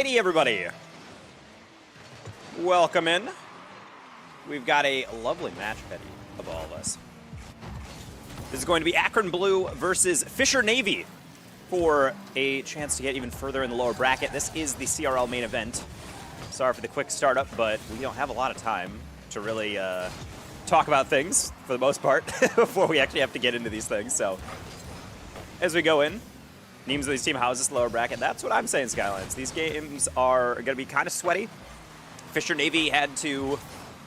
Alrighty, everybody. Welcome in. We've got a lovely match ahead of all of us. This is going to be Akron Blue versus Fisher Navy for a chance to get even further in the lower bracket. This is the CRL main event. Sorry for the quick startup, but we don't have a lot of time to really talk about things, for the most part, before we actually have to get into these things. So, as we go in, names of these team houses lower bracket. That's what I'm saying, Skylines. These games are going to be kind of sweaty. Fisher Navy had to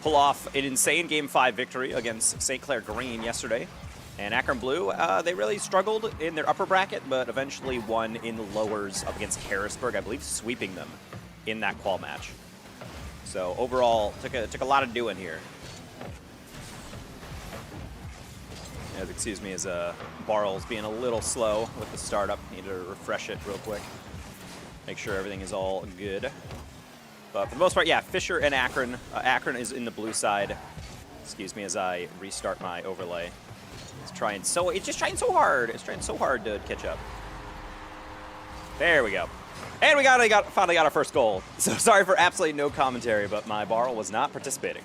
pull off an insane Game 5 victory against St. Clair Green yesterday. And Akron Blue, they really struggled in their upper bracket, but eventually won in the lowers up against Harrisburg, I believe sweeping them in that qual match. So overall, took a lot of doing here. As, excuse me, as Barl's being a little slow with the startup. Need to refresh it real quick. Make sure everything is all good. But for the most part, yeah, Fisher and Akron. Akron is in the blue side. Excuse me as I restart my overlay. It's just trying so hard. It's trying so hard to catch up. There we go. And we finally got our first goal. So sorry for absolutely no commentary, but my Barl was not participating.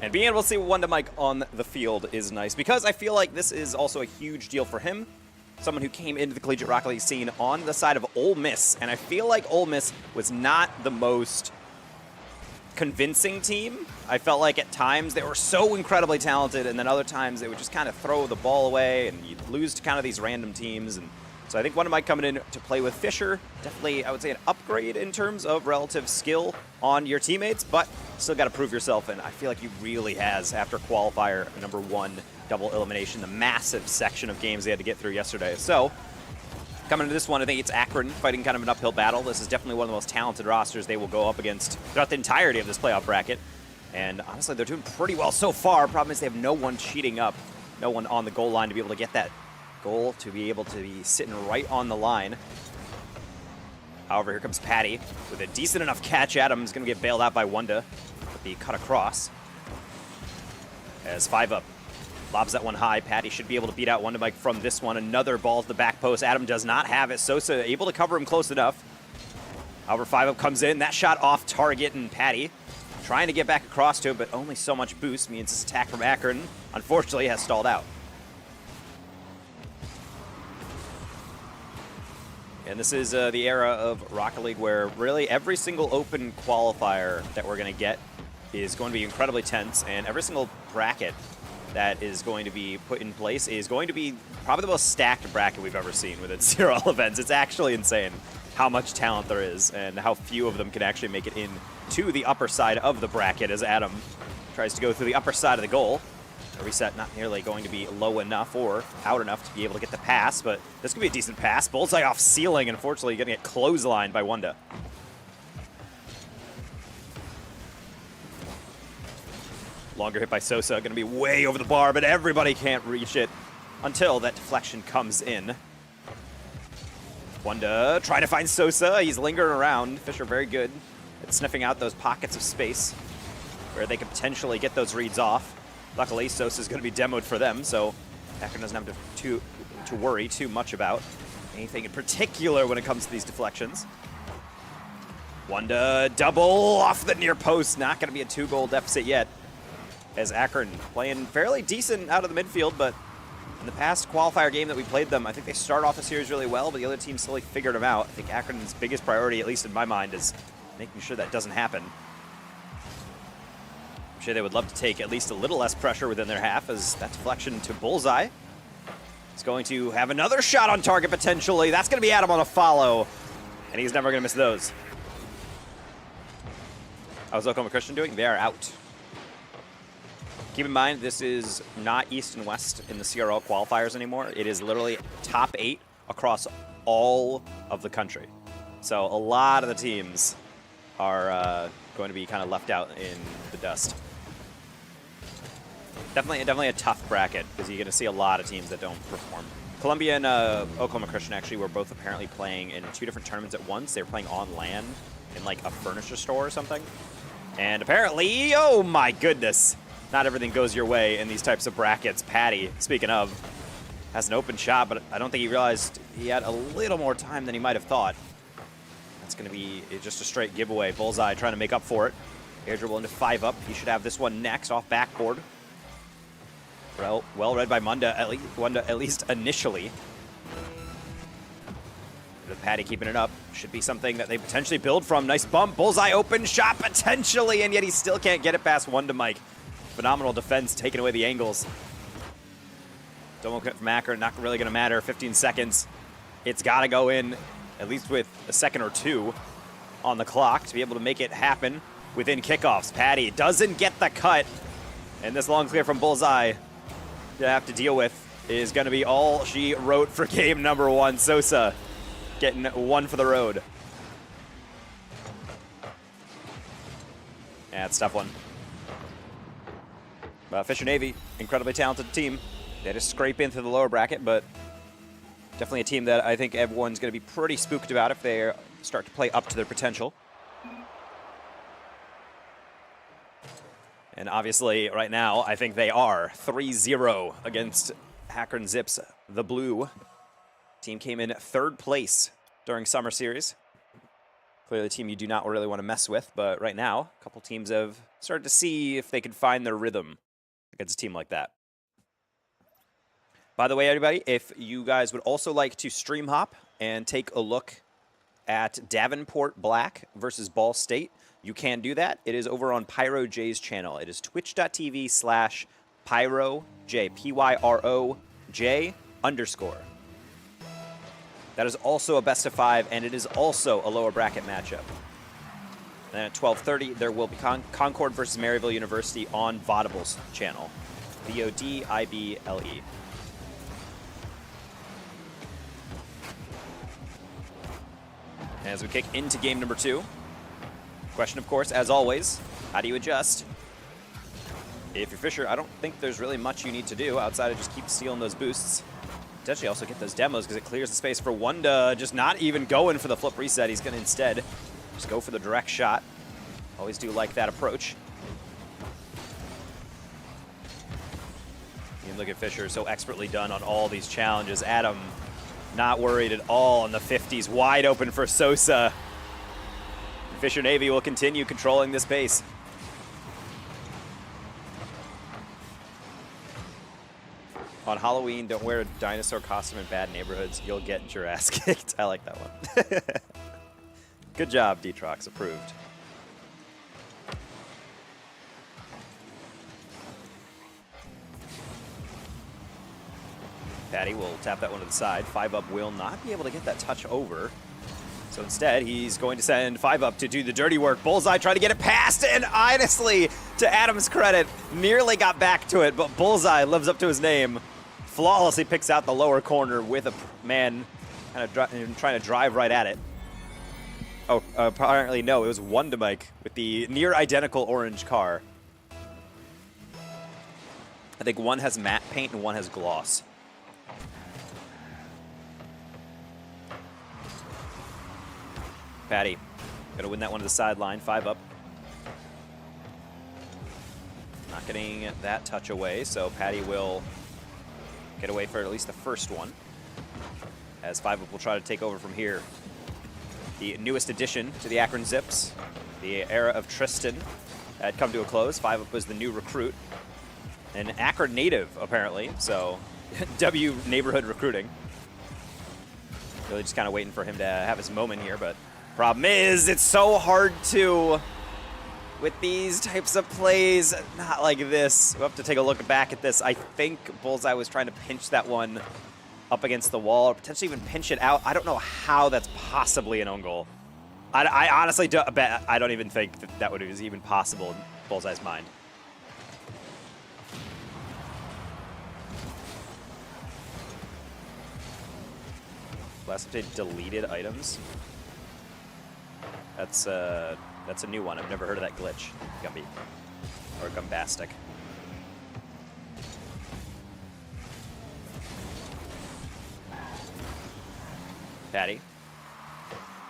And being able to see Wanda Mike on the field is nice, because I feel like this is also a huge deal for him. Someone who came into the Collegiate Rocket League scene on the side of Ole Miss, and I feel like Ole Miss was not the most convincing team. I felt like at times they were so incredibly talented, and then other times they would just kind of throw the ball away, and you'd lose to kind of these random teams. And so I think Wanda Mike coming in to play with Fisher, definitely, I would say, an upgrade in terms of relative skill on your teammates, but still got to prove yourself, and I feel like he really has after Qualifier #1 double elimination, the massive section of games they had to get through yesterday. So, coming into this one, I think it's Akron fighting kind of an uphill battle. This is definitely one of the most talented rosters they will go up against throughout the entirety of this playoff bracket. And honestly, they're doing pretty well so far. Problem is they have no one cheating up, no one on the goal line to be able to get that goal, to be able to be sitting right on the line. However, here comes Patty with a decent enough catch. Adams going to get bailed out by Wanda with the cut across. As 5 up. Lobs that one high. Patty should be able to beat out Wanda Mike from this one. Another ball to the back post. Adam does not have it. Sosa able to cover him close enough. However, 5 up comes in. That shot off target, and Patty trying to get back across to it, but only so much boost means this attack from Akron, unfortunately, has stalled out. And this is the era of Rocket League where really every single open qualifier that we're going to get is going to be incredibly tense, and every single bracket that is going to be put in place is going to be probably the most stacked bracket we've ever seen within CRL events. It's actually insane how much talent there is and how few of them can actually make it in to the upper side of the bracket as Adam tries to go through the upper side of the goal. A reset not nearly going to be low enough or out enough to be able to get the pass, but this could be a decent pass. Bullseye off ceiling, and unfortunately getting it clotheslined by Wanda. Longer hit by Sosa, going to be way over the bar, but everybody can't reach it until that deflection comes in. Wanda trying to find Sosa. He's lingering around. Fisher very good at sniffing out those pockets of space where they could potentially get those reads off. Luckily, Sosa's going to be demoed for them, so Akron doesn't have to worry too much about anything in particular when it comes to these deflections. Wanda double off the near post. Not going to be a 2-goal deficit yet, as Akron playing fairly decent out of the midfield, but in the past qualifier game that we played them, I think they start off the series really well, but the other team slowly figured them out. I think Akron's biggest priority, at least in my mind, is making sure that doesn't happen. I'm sure they would love to take at least a little less pressure within their half, as that deflection to Bullseye is going to have another shot on target potentially. That's going to be Adam on a follow, and he's never going to miss those. How's Oklahoma Christian doing? They are out. Keep in mind, this is not East and West in the CRL qualifiers anymore. It is literally top 8 across all of the country. So a lot of the teams are going to be kind of left out in the dust. Definitely a tough bracket, because you're going to see a lot of teams that don't perform. Columbia and Oklahoma Christian actually were both apparently playing in 2 different tournaments at once. They were playing on land in like a furniture store or something. And apparently, oh my goodness, not everything goes your way in these types of brackets. Patty, speaking of, has an open shot, but I don't think he realized he had a little more time than he might have thought. It's going to be just a straight giveaway. Bullseye trying to make up for it. Air dribble into 5-up. He should have this one next off backboard. Well read by Munda, at least initially. With Patty keeping it up. Should be something that they potentially build from. Nice bump. Bullseye open shot potentially, and yet he still can't get it past Wunda Mike. Phenomenal defense, taking away the angles. Double cut from Akron, not really going to matter. 15 seconds. It's got to go in, at least with a second or two on the clock to be able to make it happen within kickoffs. Patty doesn't get the cut, and this long clear from Bullseye to have to deal with is going to be all she wrote for game number 1. Sosa getting one for the road. Yeah, it's a tough one. Fisher Navy, incredibly talented team. They just scrape into the lower bracket, but definitely a team that I think everyone's going to be pretty spooked about if they start to play up to their potential. And obviously, right now, I think they are 3-0 against Akron Zips, the blue. Team came in 3rd place during Summer Series. Clearly a team you do not really want to mess with, but right now, a couple teams have started to see if they can find their rhythm against a team like that. By the way, everybody, if you guys would also like to stream hop and take a look at Davenport Black versus Ball State, you can do that. It is over on Pyro J's channel. It is twitch.tv/PyroJ, PYROJ_. That is also a best of 5, and it is also a lower bracket matchup. Then at 12:30, there will be Concord versus Maryville University on Vodible's channel. VODIBLE. As we kick into game number 2. Question, of course, as always, how do you adjust? If you're Fisher, I don't think there's really much you need to do outside of just keep stealing those boosts. Potentially also get those demos because it clears the space for Wunda. Just not even going for the flip reset. He's going to instead just go for the direct shot. Always do like that approach. You can look at Fisher, so expertly done on all these challenges. Adam, not worried at all on the 50s. Wide open for Sosa. Fisher Navy will continue controlling this pace. On Halloween, don't wear a dinosaur costume in bad neighborhoods. You'll get your ass kicked. I like that one. Good job, Detrox. Approved. Patty will tap that one to the side. 5-up will not be able to get that touch over. So instead, he's going to send 5-up to do the dirty work. Bullseye trying to get it past, and honestly, to Adam's credit, nearly got back to it, but Bullseye lives up to his name. Flawlessly picks out the lower corner with a man kind of trying to drive right at it. Oh, apparently no, it was Wunda Mike with the near identical orange car. I think one has matte paint and one has gloss. Patty, gonna win that one to the sideline, 5-up. Not getting that touch away, so Patty will get away for at least the first one. As 5-up will try to take over from here. The newest addition to the Akron Zips, the era of Tristan, had come to a close. 5-up was the new recruit. An Akron native, apparently, so W neighborhood recruiting. Really just kind of waiting for him to have his moment here, but problem is, it's so hard to, with these types of plays, not like this. We'll have to take a look back at this. I think Bullseye was trying to pinch that one up against the wall, or potentially even pinch it out. I don't know how that's possibly an own goal. I honestly I don't even think that would was even possible in Bullseye's mind. Last update, deleted items. That's a new one. I've never heard of that glitch. Gumby. Or Gumbastic. Patty.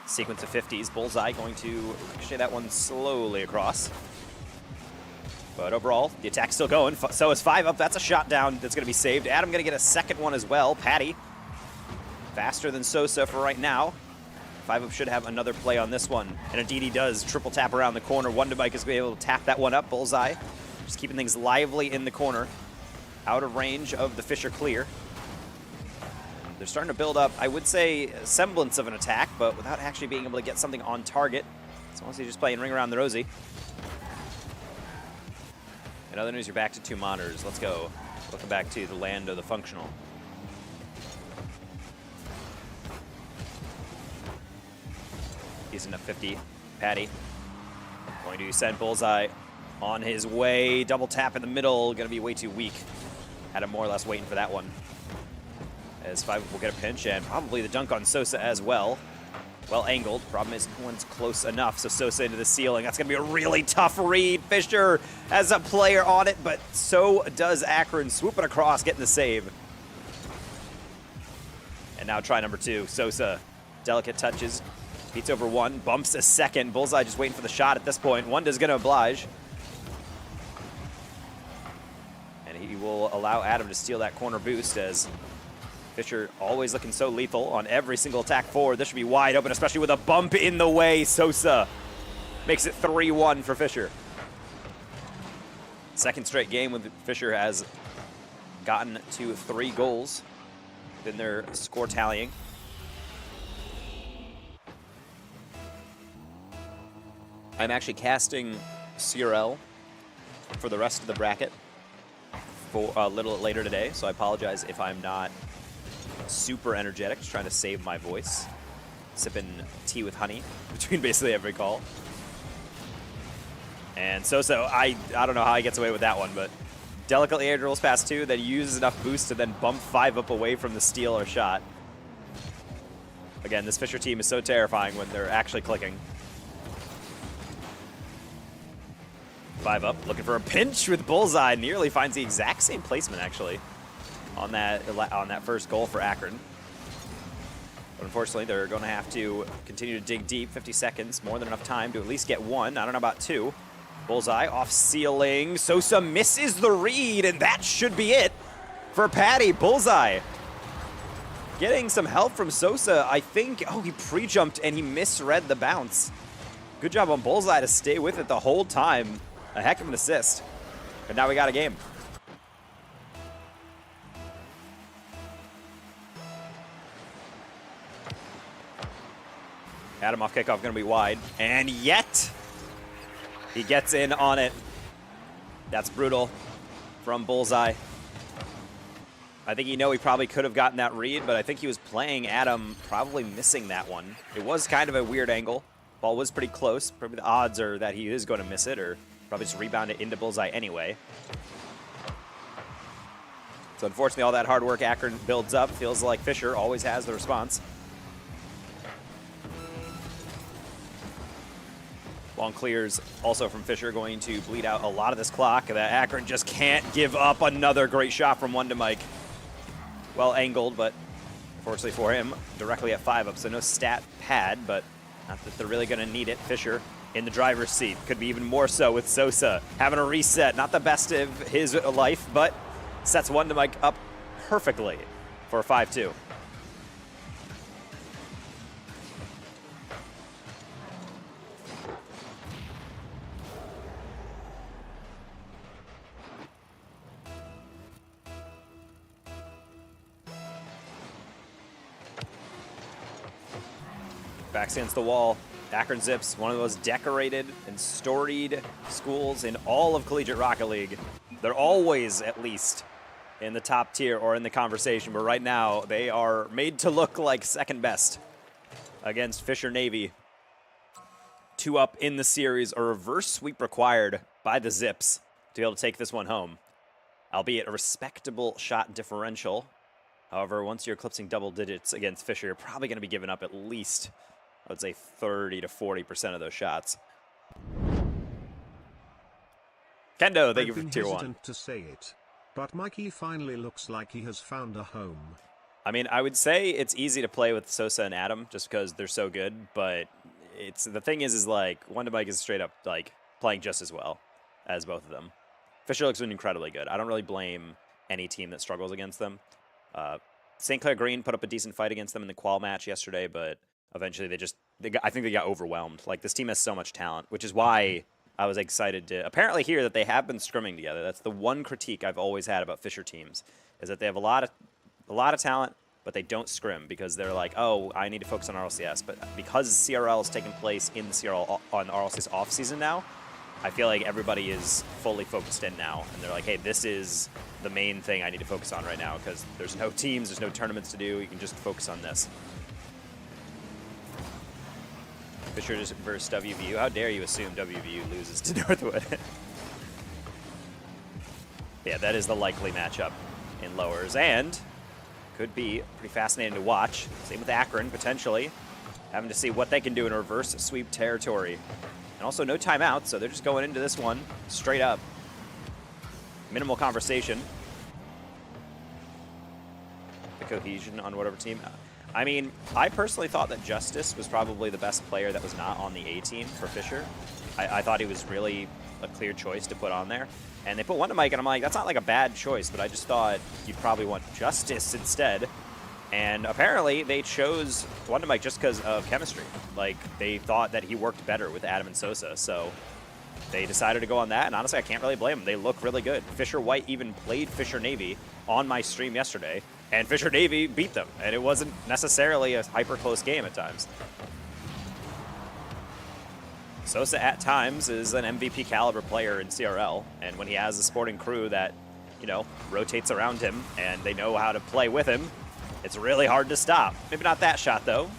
Sequence of 50s. Bullseye going to ricochet that one slowly across. But overall, the attack's still going. So is 5-up. That's a shot down that's going to be saved. Adam going to get a second one as well. Patty. Faster than Sosa for right now. Five Up should have another play on this one. And indeed he does. Triple tap around the corner. Wonder Mike is going to be able to tap that one up. Bullseye. Just keeping things lively in the corner. Out of range of the Fisher clear. They're starting to build up, I would say, a semblance of an attack, but without actually being able to get something on target. So mostly just playing Ring Around the Rosie. In other news, you're back to 2 monitors. Let's go. Welcome back to the land of the functional. He's in a 50. Patty going to send Bullseye on his way. Double tap in the middle. Going to be way too weak. Had him more or less waiting for that one. As Five will get a pinch, and probably the dunk on Sosa as well. Well angled. Problem is, no one's close enough, so Sosa into the ceiling. That's going to be a really tough read. Fisher has a player on it, but so does Akron. Swooping across, getting the save. And now try number 2. Sosa, delicate touches. Beats over 1, bumps a second. Bullseye just waiting for the shot at this point. Wanda's going to oblige. And he will allow Adam to steal that corner boost as Fisher always looking so lethal on every single attack forward. This should be wide open, especially with a bump in the way. Sosa makes it 3-1 for Fisher. Second straight game with Fisher has gotten to 3 goals within their score tallying. I'm actually casting CRL for the rest of the bracket for a little later today, so I apologize if I'm not super energetic, just trying to save my voice. Sipping tea with honey between basically every call. And Sosa, I don't know how he gets away with that one, but delicately air drills past 2, then he uses enough boost to then bump 5 up away from the steal or shot. Again, this Fisher team is so terrifying when they're actually clicking. 5 up, looking for a pinch with Bullseye. Nearly finds the exact same placement, actually, on that first goal for Akron. But unfortunately, they're going to have to continue to dig deep. 50 seconds, more than enough time to at least get 1. I don't know about 2. Bullseye off ceiling. Sosa misses the read, and that should be it for Patty. Bullseye getting some help from Sosa. I think, oh, he pre-jumped and he misread the bounce. Good job on Bullseye to stay with it the whole time. A heck of an assist. But now we got a game. Adam off kickoff going to be wide. And yet, he gets in on it. That's brutal from Bullseye. I think he probably could have gotten that read, but I think he was playing Adam, probably missing that one. It was kind of a weird angle. Ball was pretty close. Probably the odds are that he is going to miss it, or probably just rebound it into Bullseye anyway. So unfortunately, all that hard work Akron builds up. Feels like Fisher always has the response. Long clears also from Fisher, going to bleed out a lot of this clock. That Akron just can't give up. Another great shot from Wonder Mike. Well angled, but unfortunately for him, directly at 5 up. So no stat pad, but not that they're really going to need it. Fisher in the driver's seat. Could be even more so with Sosa having a reset. Not the best of his life, but sets Wonder Mike up perfectly for a 5-2. Backs against the wall. Akron Zips, one of the most decorated and storied schools in all of Collegiate Rocket League. They're always, at least, in the top tier or in the conversation, but right now they are made to look like second best against Fisher Navy. 2 up in the series, a reverse sweep required by the Zips to be able to take this one home, albeit a respectable shot differential. However, once you're eclipsing double digits against Fisher, you're probably going to be giving up at least, I would say, 30 to 40% of those shots. Kendo, thank you for tier 1. To say it, but Mikey finally looks like he has found a home. I mean, I would say it's easy to play with Sosa and Adam just because they're so good, but the thing is like Wonder Mike is straight up like playing just as well as both of them. Fisher looks incredibly good. I don't really blame any team that struggles against them. St. Clair Green put up a decent fight against them in the qual match yesterday, but eventually I think they got overwhelmed. Like, this team has so much talent, which is why I was excited to apparently hear that they have been scrimming together. That's the one critique I've always had about Fisher teams, is that they have a lot of talent, but they don't scrim because they're like, oh, I need to focus on RLCS. But because CRL is taking place in the CRL on RLCS offseason now, I feel like everybody is fully focused in now. And they're like, hey, this is the main thing I need to focus on right now because there's no teams, there's no tournaments to do. You can just focus on this. Fisher versus WVU. How dare you assume WVU loses to Northwood? Yeah, that is the likely matchup in lowers, and could be pretty fascinating to watch. Same with Akron, potentially. Having to see what they can do in reverse sweep territory. And also no timeout, so they're just going into this one straight up. Minimal conversation. The cohesion on whatever team. I mean, I personally thought that Justice was probably the best player that was not on the A team for Fisher. I thought he was really a clear choice to put on there. And they put Wonder Mike, and I'm like, that's not like a bad choice, but I just thought you'd probably want Justice instead. And apparently they chose Wonder Mike just because of chemistry. Like, they thought that he worked better with Adam and Sosa, so they decided to go on that, and honestly, I can't really blame them. They look really good. Fisher White even played Fisher Navy on my stream yesterday, and Fisher Navy beat them, and it wasn't necessarily a hyper-close game at times. Sosa, at times, is an MVP caliber player in CRL, and when he has a sporting crew that, you know, rotates around him, and they know how to play with him, it's really hard to stop. Maybe not that shot, though.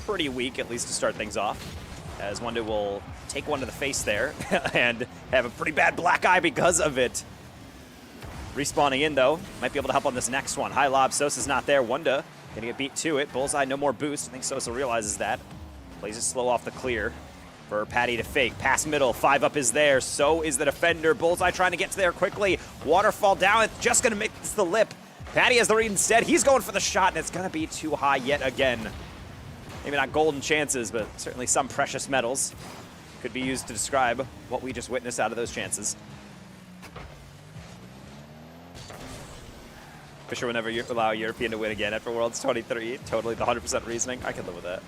Pretty weak, at least to start things off, as Wanda will take one to the face there and have a pretty bad black eye because of it. Respawning in, though. Might be able to help on this next one. High lob. Sosa's not there. Wanda gonna get beat to it. Bullseye, no more boost. I think Sosa realizes that. Plays it slow off the clear for Patty to fake. Pass middle. 5-up is there. So is the defender. Bullseye trying to get to there quickly. Waterfall down. It's just gonna make this the lip. Patty has the read instead. He's going for the shot, and it's gonna be too high yet again. Maybe not golden chances, but certainly some precious metals could be used to describe what we just witnessed out of those chances. Fisher will never allow a European to win again after Worlds 23. Totally the 100% reasoning. I can live with that.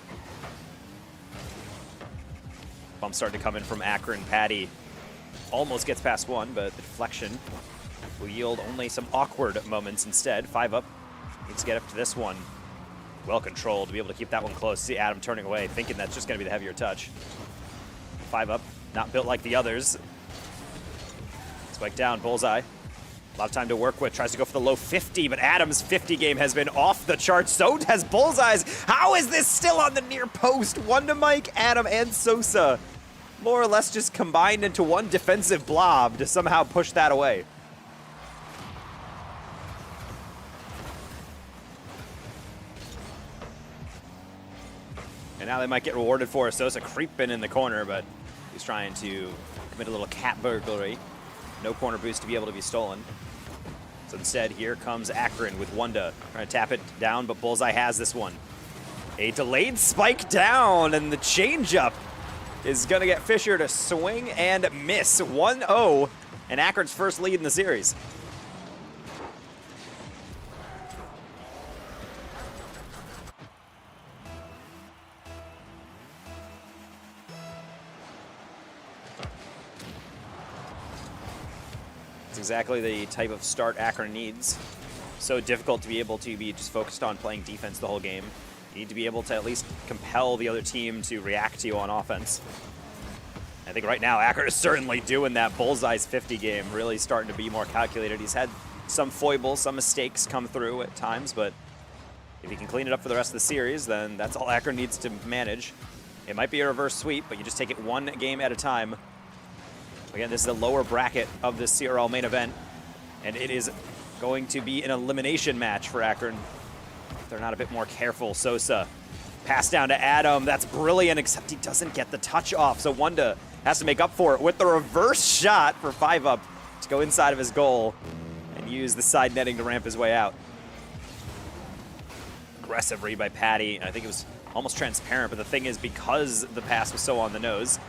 Bump starting to come in from Akron. Patty almost gets past one, but the deflection will yield only some awkward moments instead. 5-up. Needs to get up to this one. Well controlled to be able to keep that one close. See Adam turning away, thinking that's just going to be the heavier touch. 5-up. Not built like the others. Spike down. Bullseye. A lot of time to work with. Tries to go for the low 50, but Adam's 50 game has been off the charts. So has Bullseye's. How is this still on the near post? One to Mike, Adam, and Sosa. More or less just combined into one defensive blob to somehow push that away. And now they might get rewarded for it. Sosa creeping in the corner, but he's trying to commit a little cat burglary. No corner boost to be able to be stolen. So instead, here comes Akron with Wanda. Trying to tap it down, but Bullseye has this one. A delayed spike down, and the changeup is going to get Fisher to swing and miss. 1-0, and Akron's first lead in the series. Exactly the type of start Akron needs. So difficult to be able to be just focused on playing defense the whole game. You need to be able to at least compel the other team to react to you on offense. I think right now Akron is certainly doing that. Bullseye's 50 game really starting to be more calculated. He's had some foibles, some mistakes come through at times, but if he can clean it up for the rest of the series, then that's all Akron needs to manage. It might be a reverse sweep, but you just take it one game at a time. Again, this is the lower bracket of the CRL main event, and it is going to be an elimination match for Akron. If they're not a bit more careful. Sosa, pass down to Adam. That's brilliant, except he doesn't get the touch off, so Wanda has to make up for it with the reverse shot for 5-up to go inside of his goal and use the side netting to ramp his way out. Aggressive read by Patty. I think it was almost transparent, but the thing is, because the pass was so on the nose,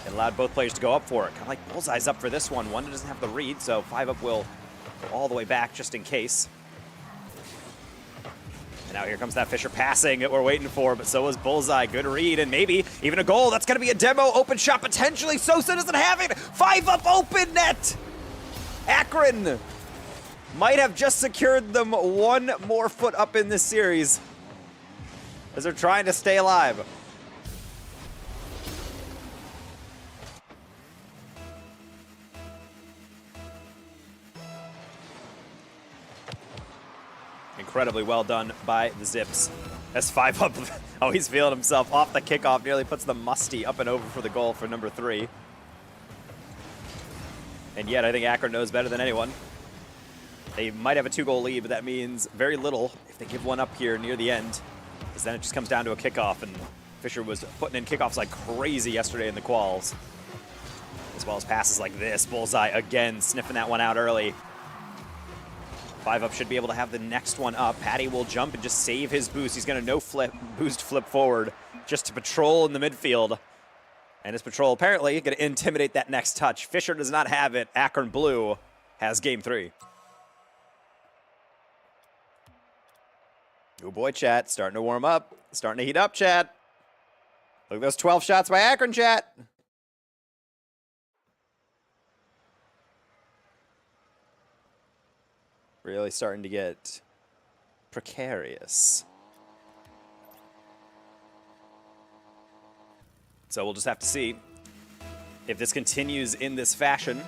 it allowed both players to go up for it. Kind of like Bullseye's up for this one. Wanda doesn't have the read, so 5-up will go all the way back just in case. And now here comes that Fisher passing that we're waiting for, but so was Bullseye. Good read, and maybe even a goal. That's going to be a demo. Open shot potentially. Sosa doesn't have it. 5-up open net. Akron might have just secured them one more foot up in this series as they're trying to stay alive. Incredibly well done by the Zips. That's 5-up. Oh, he's feeling himself off the kickoff. Nearly puts the Musty up and over for the goal for number 3. And yet, I think Akron knows better than anyone. They might have a 2-goal lead, but that means very little if they give one up here near the end, because then it just comes down to a kickoff, and Fisher was putting in kickoffs like crazy yesterday in the quals. As well as passes like this. Bullseye again sniffing that one out early. 5-up should be able to have the next one up. Patty will jump and just save his boost. He's going to boost flip forward just to patrol in the midfield. And his patrol apparently going to intimidate that next touch. Fisher does not have it. Akron Blue has game 3. Oh boy, chat. Starting to warm up. Starting to heat up, chat. Look at those 12 shots by Akron, chat. Really starting to get precarious. So we'll just have to see if this continues in this fashion,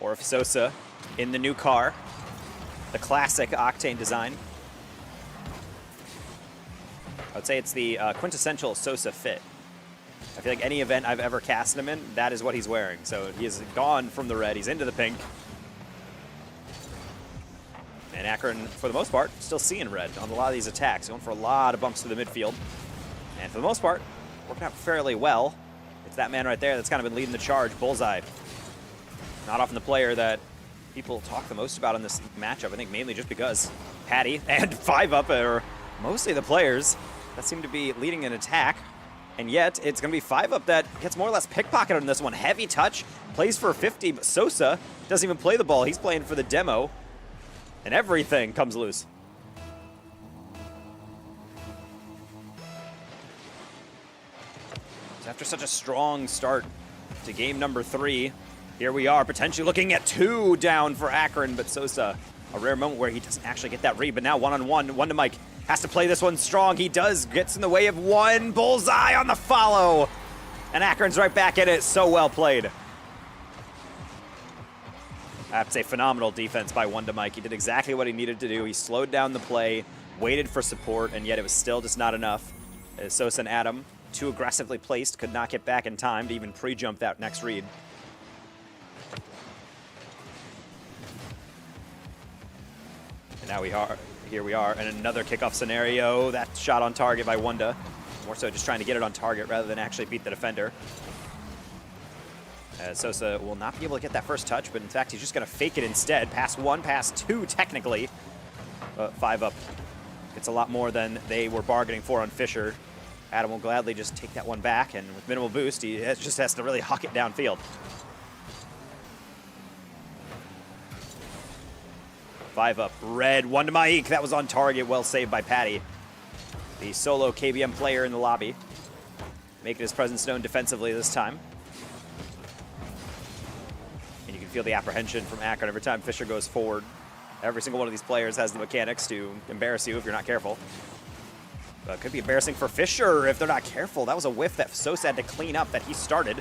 or if Sosa in the new car, the classic Octane design. I would say it's the quintessential Sosa fit. I feel like any event I've ever cast him in, that is what he's wearing. So he is gone from the red, he's into the pink. And Akron, for the most part, still seeing red on a lot of these attacks, going for a lot of bumps to the midfield. And for the most part, working out fairly well. It's that man right there that's kind of been leading the charge, Bullseye. Not often the player that people talk the most about in this matchup, I think mainly just because Patty and 5-up are mostly the players that seem to be leading an attack. And yet, it's going to be 5-up that gets more or less pickpocketed on this one. Heavy touch, plays for 50, but Sosa doesn't even play the ball. He's playing for the demo. And everything comes loose. So after such a strong start to game number 3, here we are potentially looking at 2 down for Akron, but Sosa, a rare moment where he doesn't actually get that read, but now one-on-one, one to Mike, has to play this one strong. He does, gets in the way of one, Bullseye on the follow, and Akron's right back in it. So well played. I have to say, phenomenal defense by one to Mike. He did exactly what he needed to do. He slowed down the play, waited for support, and yet it was still just not enough. Sosa and Adam, too aggressively placed, could not get back in time to even pre-jump that next read. And now here we are in another kickoff scenario. That shot on target by Wanda. More so just trying to get it on target rather than actually beat the defender. Sosa will not be able to get that first touch, but in fact, he's just going to fake it instead. Pass 1, pass 2, technically. 5-up. It's a lot more than they were bargaining for on Fisher. Adam will gladly just take that one back, and with minimal boost, he just has to really huck it downfield. 5-up. Red, one to Mike. That was on target. Well saved by Patty. The solo KBM player in the lobby. Making his presence known defensively this time. And you can feel the apprehension from Akron every time Fisher goes forward. Every single one of these players has the mechanics to embarrass you if you're not careful. But it could be embarrassing for Fisher if they're not careful. That was a whiff that Sosa had to clean up that he started.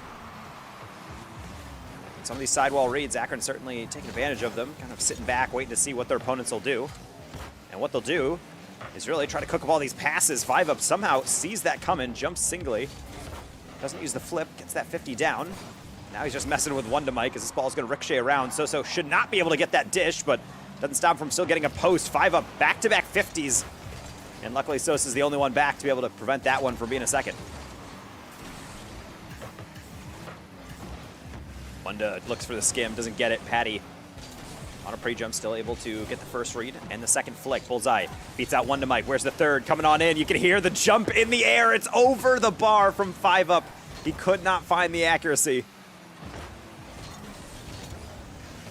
Some of these sidewall reads, Akron certainly taking advantage of them, kind of sitting back, waiting to see what their opponents will do. And what they'll do is really try to cook up all these passes. 5-up somehow sees that coming, jumps singly, doesn't use the flip, gets that 50 down. Now he's just messing with one to Mike as this ball's going to ricochet around. Sosa should not be able to get that dish, but doesn't stop him from still getting a post. 5-up, back-to-back 50s. And luckily Sosa's the only one back to be able to prevent that one from being a second. Wanda looks for the skim, doesn't get it. Patty on a pre-jump, still able to get the first read and the second flick. Bullseye beats out one to Mike. Where's the third? Coming on in. You can hear the jump in the air. It's over the bar from 5-up. He could not find the accuracy.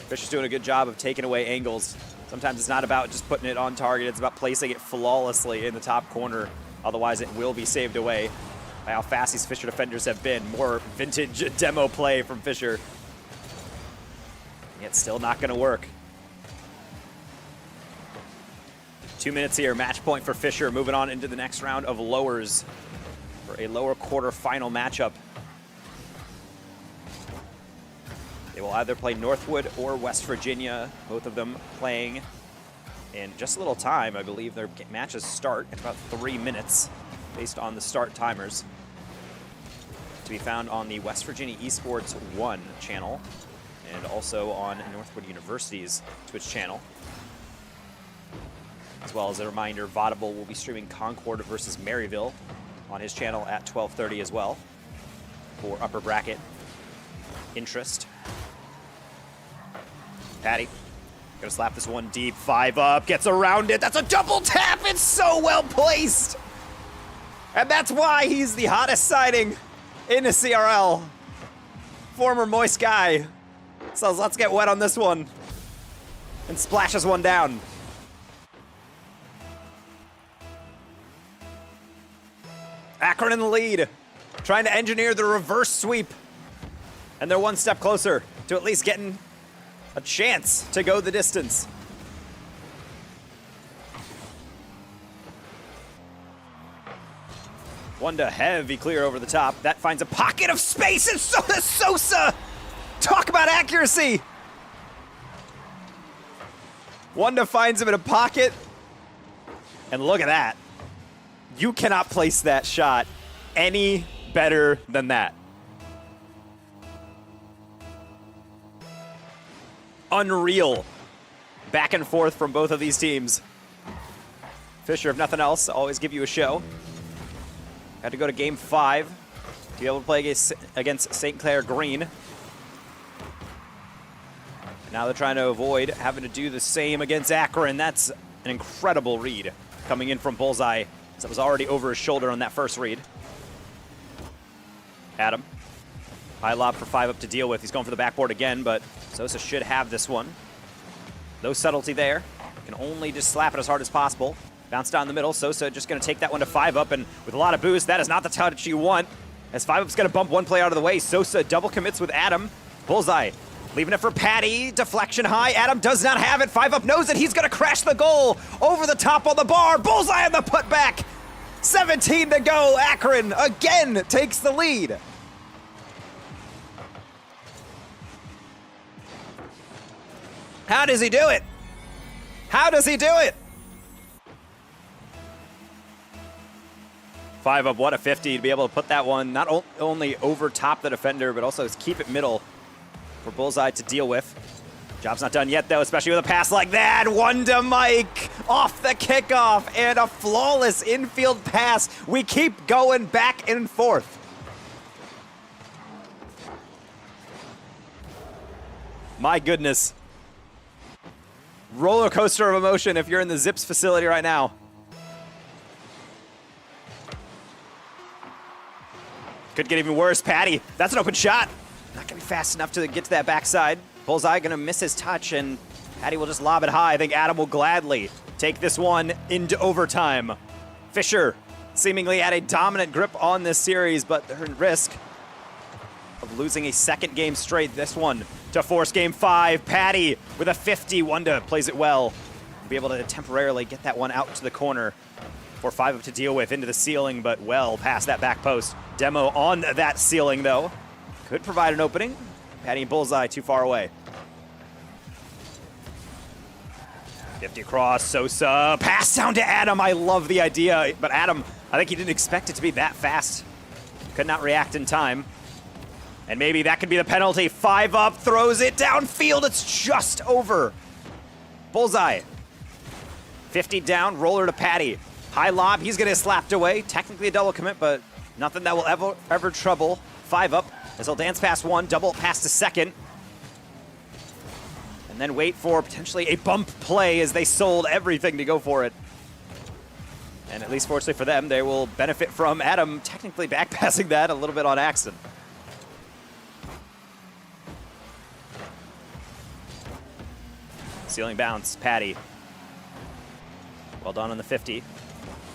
Fisher's doing a good job of taking away angles. Sometimes it's not about just putting it on target, it's about placing it flawlessly in the top corner. Otherwise, it will be saved away by how fast these Fisher defenders have been. More vintage demo play from Fisher. Yet still not going to work. 2 minutes here, match point for Fisher, moving on into the next round of lowers for a lower quarter-final matchup. They will either play Northwood or West Virginia, both of them playing in just a little time. I believe their matches start in about 3 minutes based on the start timers. To be found on the West Virginia Esports 1 channel and also on Northwood University's Twitch channel. As well as a reminder, Vaudeville will be streaming Concord versus Maryville on his channel at 12:30 as well for upper bracket interest. Patty, gonna slap this one deep, 5 up, gets around it. That's a double tap, it's so well placed. And that's why he's the hottest sighting in the CRL. Former Moist guy. So let's get wet on this one. And splashes one down. Akron in the lead, trying to engineer the reverse sweep. And they're one step closer to at least getting a chance to go the distance. One to heavy clear over the top. That finds a pocket of space, and so does Sosa! Talk about accuracy! Wanda finds him in a pocket. And look at that. You cannot place that shot any better than that. Unreal. Back and forth from both of these teams. Fisher, if nothing else, always give you a show. Had to go to game 5 to be able to play against St. Clair Green. Now they're trying to avoid having to do the same against Akron. That's an incredible read coming in from Bullseye. That was already over his shoulder on that first read. Adam. High lob for 5 up to deal with. He's going for the backboard again, but Sosa should have this one. No subtlety there. Can only just slap it as hard as possible. Bounce down the middle. Sosa just going to take that one to 5 up, and with a lot of boost, that is not the touch you want. As 5 up's going to bump one play out of the way. Sosa double commits with Adam. Bullseye leaving it for Patty. Deflection high. Adam does not have it. 5 up knows it. He's going to crash the goal. Over the top on the bar. Bullseye on the putback. 17 to go. Akron again takes the lead. How does he do it? How does he do it? 5 up, what a 50 to be able to put that one not only over top the defender, but also keep it middle for Bullseye to deal with. Job's not done yet, though, especially with a pass like that. One to Mike off the kickoff and a flawless infield pass. We keep going back and forth. My goodness. Roller coaster of emotion if you're in the Zips facility right now. Could get even worse. Patty, that's an open shot. Not gonna be fast enough to get to that backside. Bullseye gonna miss his touch, and Patty will just lob it high. I think Adam will gladly take this one into overtime. Fisher seemingly had a dominant grip on this series, but they're at risk of losing a second game straight. This one to force game 5. Patty with a 50. Wanda plays it well. Be able to temporarily get that one out to the corner for 5 up to deal with into the ceiling, but well past that back post. Demo on that ceiling, though. Could provide an opening. Patty and Bullseye too far away. 50 across, Sosa. Pass down to Adam. I love the idea, but Adam, I think he didn't expect it to be that fast. Could not react in time. And maybe that could be the penalty. 5 up, throws it downfield. It's just over. Bullseye. 50 down, roller to Patty. High lob, he's gonna get slapped away. Technically a double commit, but nothing that will ever trouble 5 up. As he'll dance past 1, double pass to 2nd. And then wait for potentially a bump play as they sold everything to go for it. And at least fortunately for them, they will benefit from Adam technically backpassing that a little bit on accident. Ceiling bounce, Patty. Well done on the 50.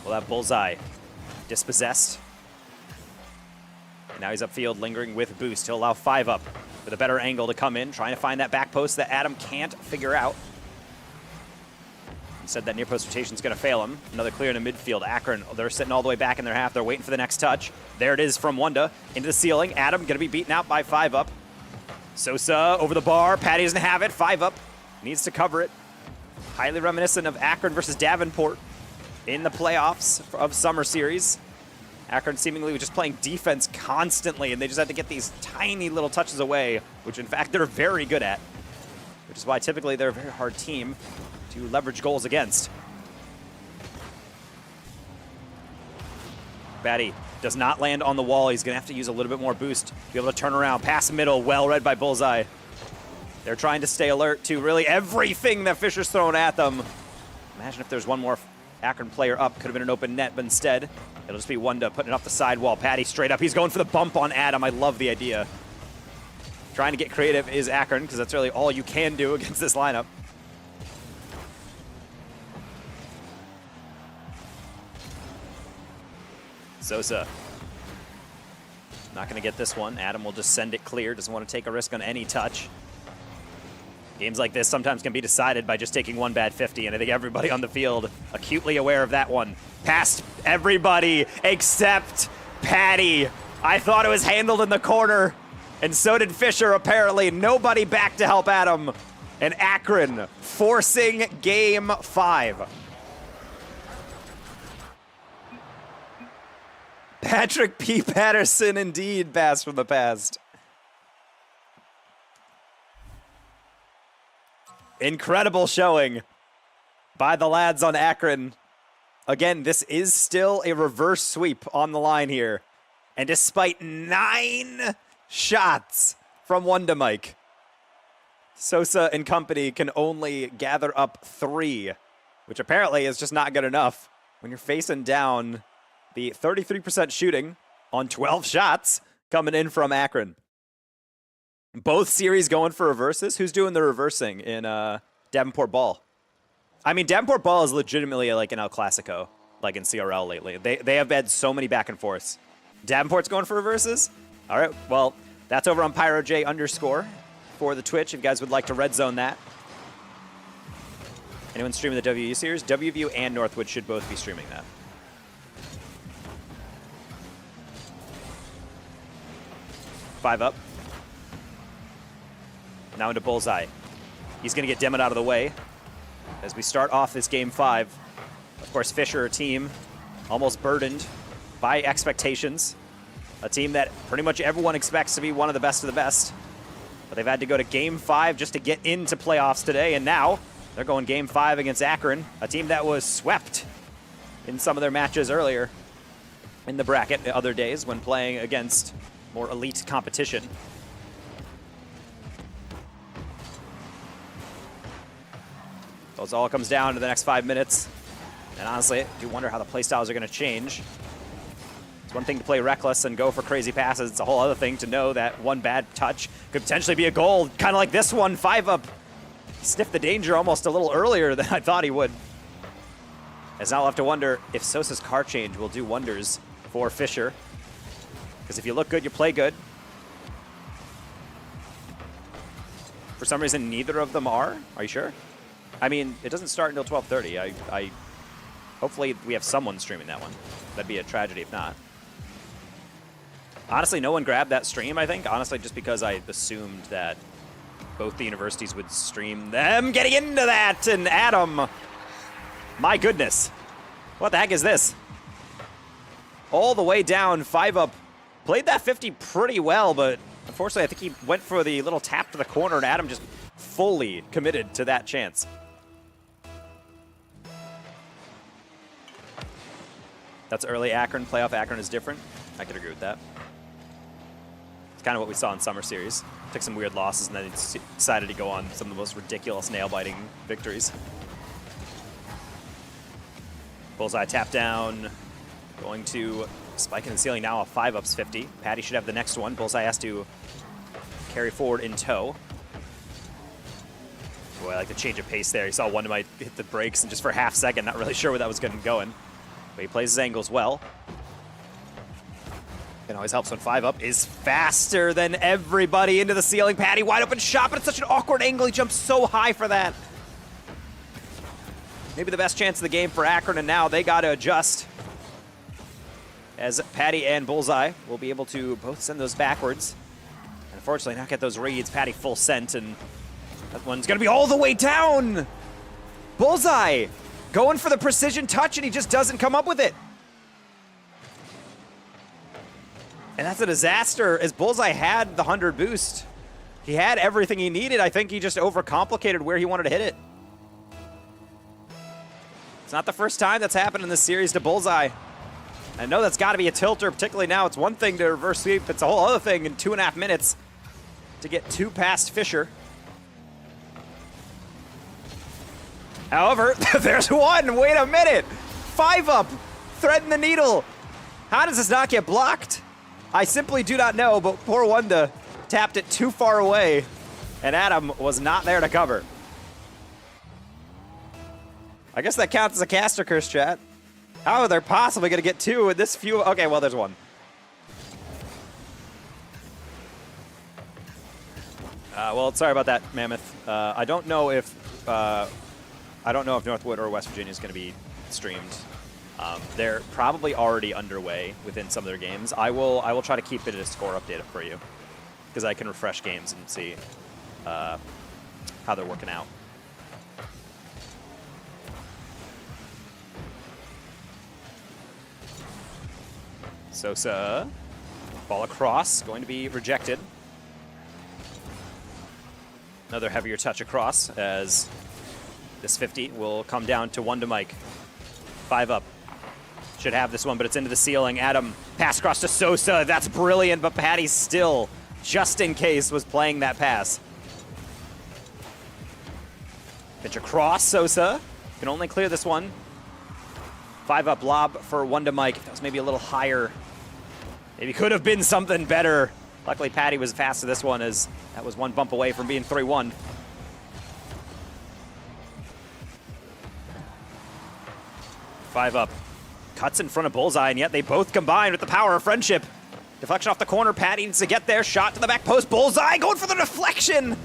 Will have Bullseye dispossessed. And now he's upfield, lingering with boost. He'll allow 5 up with a better angle to come in, trying to find that back post that Adam can't figure out. He said that near post rotation's going to fail him. Another clear in the midfield. Akron, they're sitting all the way back in their half. They're waiting for the next touch. There it is from Wanda into the ceiling. Adam going to be beaten out by 5 up. Sosa over the bar. Patty doesn't have it. 5 up. Needs to cover it. Highly reminiscent of Akron versus Davenport in the playoffs of Summer Series. Akron seemingly was just playing defense constantly, and they just had to get these tiny little touches away, which in fact they're very good at, which is why typically they're a very hard team to leverage goals against. Batty does not land on the wall. He's going to have to use a little bit more boost to be able to turn around. Pass middle, well read by Bullseye. They're trying to stay alert to really everything that Fisher's thrown at them. Imagine if there's one more Akron player up. Could have been an open net, but instead, it'll just be Wanda putting it off the sidewall. Patty straight up. He's going for the bump on Adam. I love the idea. Trying to get creative is Akron, because that's really all you can do against this lineup. Sosa. Not going to get this one. Adam will just send it clear. Doesn't want to take a risk on any touch. Games like this sometimes can be decided by just taking one bad 50, and I think everybody on the field acutely aware of that one. Past everybody except Patty. I thought it was handled in the corner, and so did Fisher apparently. Nobody back to help Adam. And Akron forcing game 5. Patrick P. Patterson indeed, Bass from the past. Incredible showing by the lads on Akron. Again, this is still a reverse sweep on the line here. And despite 9 shots from Wanda Mike, Sosa and company can only gather up 3, which apparently is just not good enough when you're facing down the 33% shooting on 12 shots coming in from Akron. Both series going for reverses. Who's doing the reversing in Davenport Ball? I mean, Davenport Ball is legitimately like an El Clasico, like in CRL lately. They have had so many back and forths. Davenport's going for reverses? All right, well, that's over on PyroJ_ for the Twitch if you guys would like to red zone that. Anyone streaming the WU series? WVU and Northwood should both be streaming that. Five up. Now into Bullseye. He's going to get Demet out of the way as we start off this game 5. Of course, Fisher, a team almost burdened by expectations. A team that pretty much everyone expects to be one of the best of the best. But they've had to go to game 5 just to get into playoffs today. And now they're going game 5 against Akron, a team that was swept in some of their matches earlier in the bracket the other days when playing against more elite competition. So it all comes down to the next 5 minutes. And honestly, I do wonder how the playstyles are going to change. It's one thing to play reckless and go for crazy passes. It's a whole other thing to know that one bad touch could potentially be a goal, kind of like this one, 5 up. He sniffed the danger almost a little earlier than I thought he would. As now I'll have to wonder if Sosa's car change will do wonders for Fisher. Because if you look good, you play good. For some reason, neither of them are. Are you sure? I mean, it doesn't start until 12:30. Hopefully we have someone streaming that one. That'd be a tragedy if not. Honestly, no one grabbed that stream, I think. Honestly, just because I assumed that both the universities would stream them getting into that. And Adam, my goodness. What the heck is this? All the way down, 5 up. Played that 50 pretty well, but unfortunately, I think he went for the little tap to the corner, and Adam just fully committed to that chance. That's early Akron. Playoff Akron is different. I could agree with that. It's kind of what we saw in Summer Series. Took some weird losses, and then decided to go on some of the most ridiculous nail-biting victories. Bullseye tap down. Going to spike in the ceiling now, a 5-ups 50. Patty should have the next one. Bullseye has to carry forward in tow. Boy, I like the change of pace there. You saw Wonder might hit the brakes and just for a half second, not really sure where that was going. But he plays his angles well. It always helps when 5-up is faster than everybody into the ceiling. Patty wide open shot, but it's such an awkward angle. He jumps so high for that. Maybe the best chance of the game for Akron, and now they got to adjust. As Patty and Bullseye will be able to both send those backwards. Unfortunately, not get those reads. Patty full sent, and that one's going to be all the way down. Bullseye going for the precision touch, and he just doesn't come up with it. And that's a disaster, as Bullseye had the 100 boost. He had everything he needed. I think he just overcomplicated where he wanted to hit it. It's not the first time that's happened in this series to Bullseye. I know that's got to be a tilter, particularly now. It's one thing to reverse sweep. It's a whole other thing in 2.5 minutes to get 2 past Fisher. However, there's one. Wait a minute. 5-up. Threading the needle. How does this not get blocked? I simply do not know, but poor Wanda tapped it too far away, and Adam was not there to cover. I guess that counts as a caster curse, chat. How are they possibly going to get 2 with this few? Okay, well, there's 1. Well, sorry about that, Mammoth. I don't know if Northwood or West Virginia is going to be streamed. They're probably already underway within some of their games. I will try to keep it a score update for you, because I can refresh games and see how they're working out. Sosa, ball across, going to be rejected. Another heavier touch across, as this 50 will come down to one to Mike. 5-up. Should have this one, but it's into the ceiling. Adam, pass across to Sosa. That's brilliant, but Patty still, just in case, was playing that pass. Pitch across, Sosa. Can only clear this one. 5-up lob for one to Mike. That was maybe a little higher. Maybe could have been something better. Luckily, Patty was fast to this one, as that was one bump away from being 3-1. Five-up. Cuts in front of Bullseye, and yet they both combine with the power of friendship. Deflection off the corner. Patty needs to get there. Shot to the back post. Bullseye going for the deflection,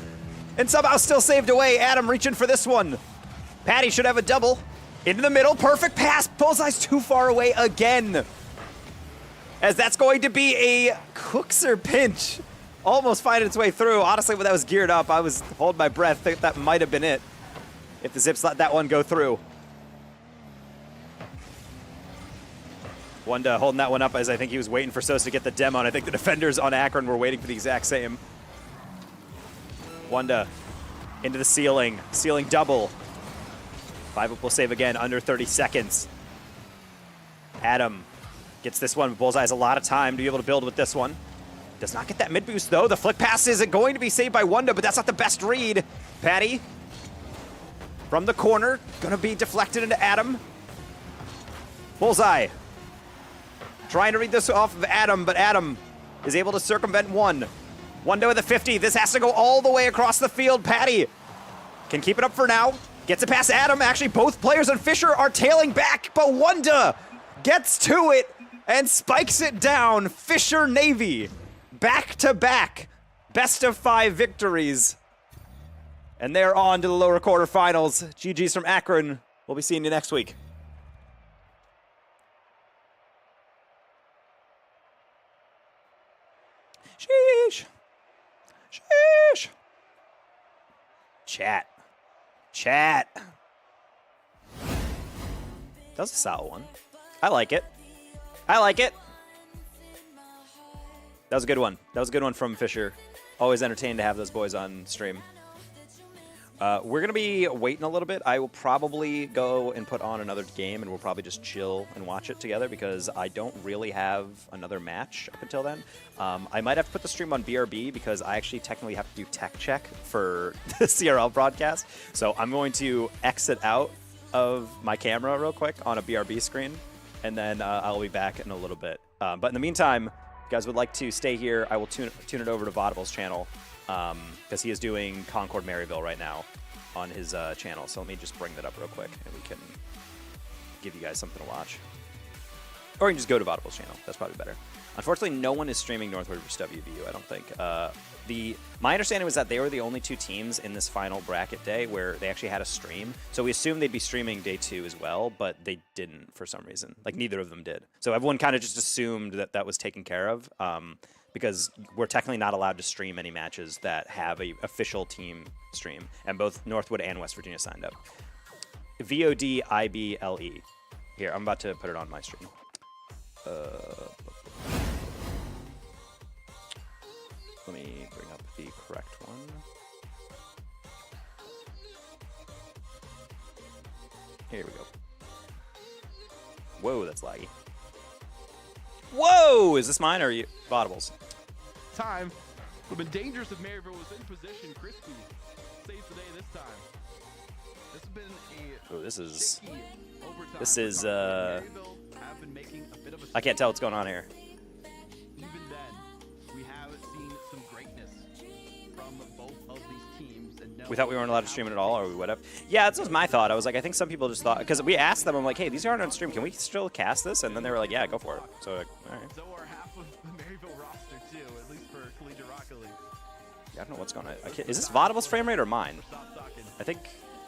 and somehow still saved away. Adam reaching for this one. Patty should have a double. Into the middle. Perfect pass. Bullseye's too far away again, as that's going to be a Cookser pinch. Almost finding its way through. Honestly, when that was geared up, I was holding my breath. Think that might have been it if the Zips let that one go through. Wanda holding that one up, as I think he was waiting for Sosa to get the demo, and I think the defenders on Akron were waiting for the exact same. Wanda into the ceiling. Ceiling double. 5-up will save again, under 30 seconds. Adam gets this one. Bullseye has a lot of time to be able to build with this one. Does not get that mid boost, though. The flick pass isn't going to be saved by Wanda, but that's not the best read. Patty from the corner, going to be deflected into Adam. Bullseye trying to read this off of Adam, but Adam is able to circumvent one. Wanda with a 50. This has to go all the way across the field. Patty can keep it up for now. Gets it past Adam. Actually, both players and Fisher are tailing back, but Wanda gets to it and spikes it down. Fisher Navy, back-to-back, best-of-5 victories. And they're on to the lower quarterfinals. GG's from Akron. We'll be seeing you next week. Sheesh. Sheesh. Chat. Chat. That was a solid one. I like it. I like it. That was a good one. That was a good one from Fisher. Always entertained to have those boys on stream. We're going to be waiting a little bit. I will probably go and put on another game, and we'll probably just chill and watch it together, because I don't really have another match up until then. I might have to put the stream on BRB, because I actually technically have to do tech check for the CRL broadcast. So I'm going to exit out of my camera real quick on a BRB screen, and then I'll be back in a little bit. But in the meantime, if you guys would like to stay here, I will tune it over to Vaudible's channel, because he is doing Concord Maryville right now. on his channel. So let me just bring that up real quick, and we can give you guys something to watch. Or you can just go to Vaudible's channel. That's probably better. Unfortunately, no one is streaming Northwood versus WVU, I don't think. My understanding was that they were the only 2 teams in this final bracket day where they actually had a stream. So we assumed they'd be streaming day 2 as well, but they didn't for some reason. Like, neither of them did. So everyone kind of just assumed that that was taken care of because we're technically not allowed to stream any matches that have a official team stream. And both Northwood and West Virginia signed up. VODIBLE. Here, I'm about to put it on my stream. Let me bring up the correct one. Here we go. Whoa, that's laggy. Whoa! Is this mine or are you Vaudible's? Time. Would have been dangerous if Maryville was in position. Crispy saves the day this time. This has been a Oh, this is overtime. this is Maryville have been making a bit of a I can't tell what's going on here. even then, we have seen some greatness from both of these teams. And We thought we weren't allowed to stream it at all, or we would have. Yeah, that was my thought. I was like, I think some people just thought, because we asked them, I'm like, hey, these aren't on stream. Can we still cast this? And then they were like, yeah, go for it. So, like, all right. So are half of the Maryville roster too, at least for Collegiate Rocket League. Yeah, I don't know what's going on. Is this Vaudible's frame rate or mine? Stop talking.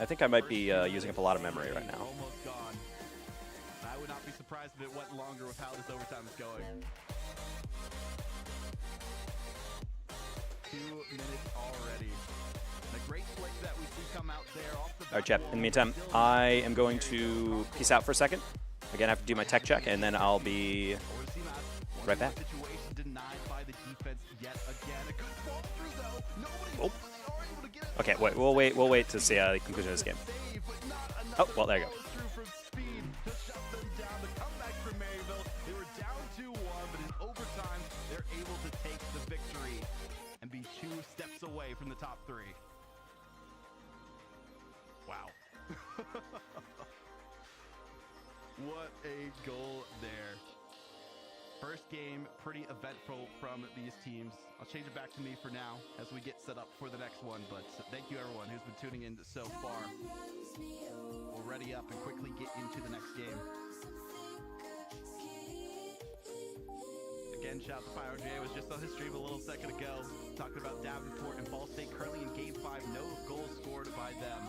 I think I might be using up a lot of memory right now. Almost gone. I would not be surprised if it went longer with how this overtime is going. 2 minutes already. The great flick that we see come out there off the All right, chat. In the meantime, I am going to peace out for a second. Again, I have to do my tech check, and then I'll be right back. Situation denied by the defense yet again. A good fall through though. Nobody Oh. are able to get it. Okay, wait, we'll wait to see the conclusion of this game. Save, but not enough Oh, well, there you go. follow-through from speed to shut them down. The comeback from Maryville. They were down 2-1, but in overtime, they're able to take the victory and be 2 steps away from the top 3. Wow. What a goal there. First game, pretty eventful from these teams. I'll change it back to me for now as we get set up for the next one. But thank you everyone who's been tuning in so far. We'll ready up and quickly get into the next game. Again, shout out to Pyro J. Was just on his stream a little second ago, talking about Davenport and Ball State currently in Game 5. No goals scored by them.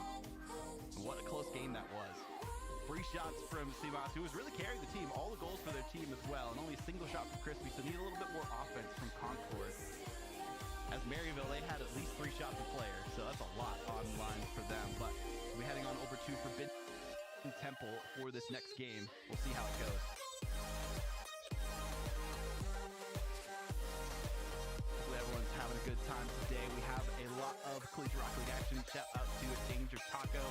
What a close game that was. 3 shots from Simas, who was really carrying the team. All the goals for their team as well, and only a single shot from Crispy, so need a little bit more offense from Concord. As Maryville, they had at least 3 shots a player, so that's a lot on line for them. But we're heading on over to Forbidden Temple for this next game. We'll see how it goes. Hopefully everyone's having a good time today. We have a lot of Collegiate Rocket League action. Shout out to Danger Taco.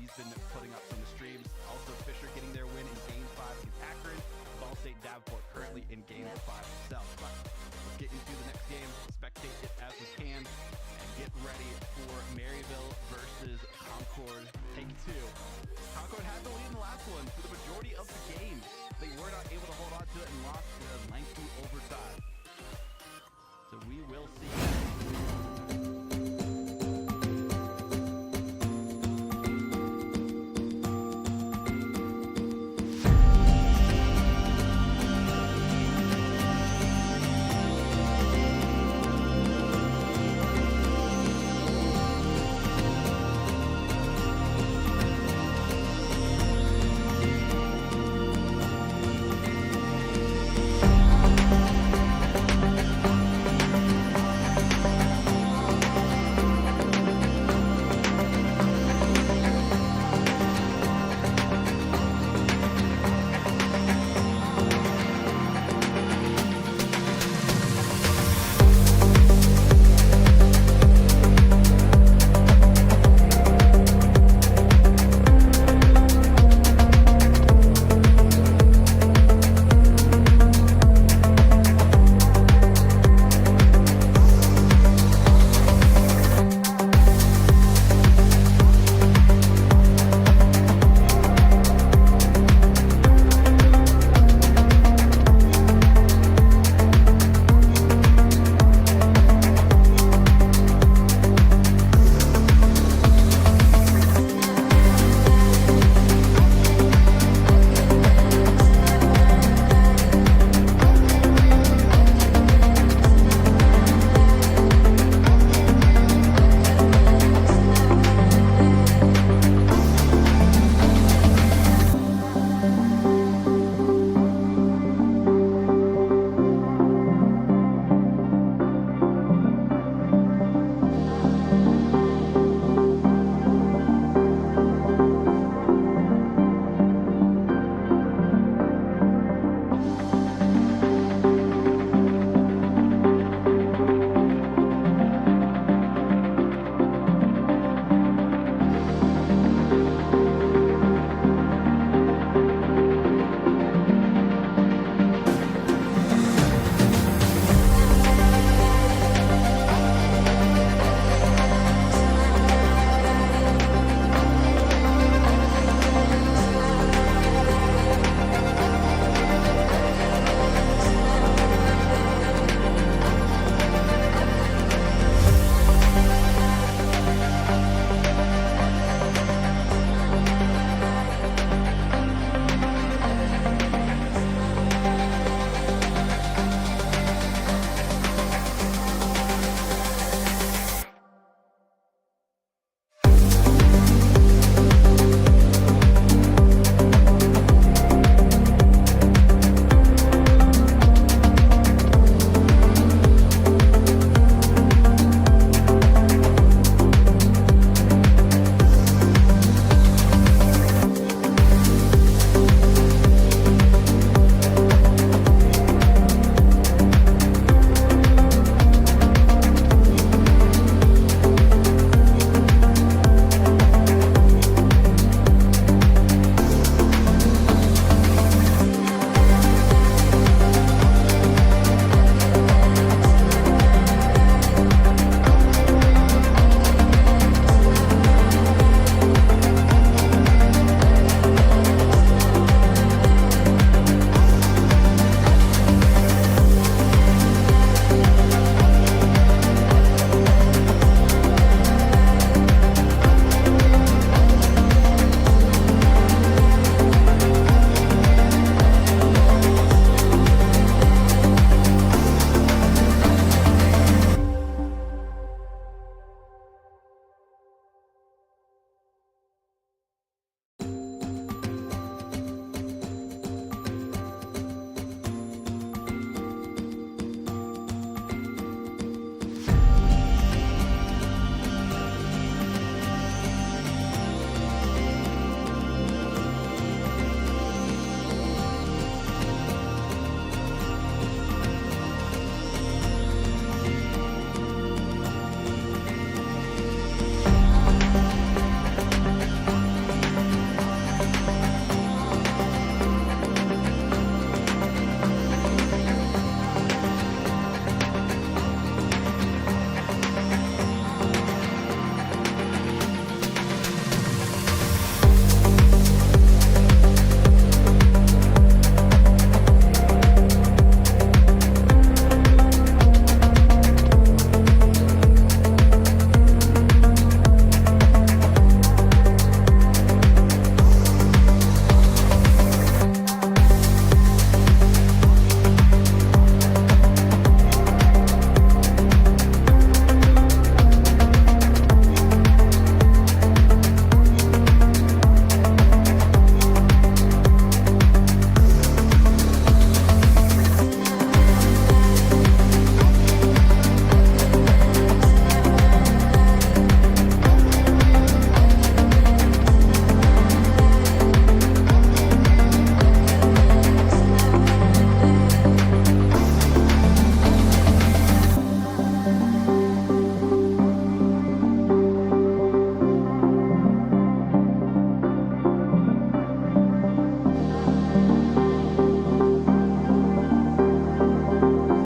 He's been putting up some streams. Also Fisher getting their win in Game 5 against Akron. Ball State Davenport currently in Game 5 itself. But let's get into the next game, spectate it as we can, and get ready for Maryville versus Concord. Take 2. Concord had the lead in the last one for the majority of the game. They were not able to hold on to it and lost in a lengthy overtime. So we will see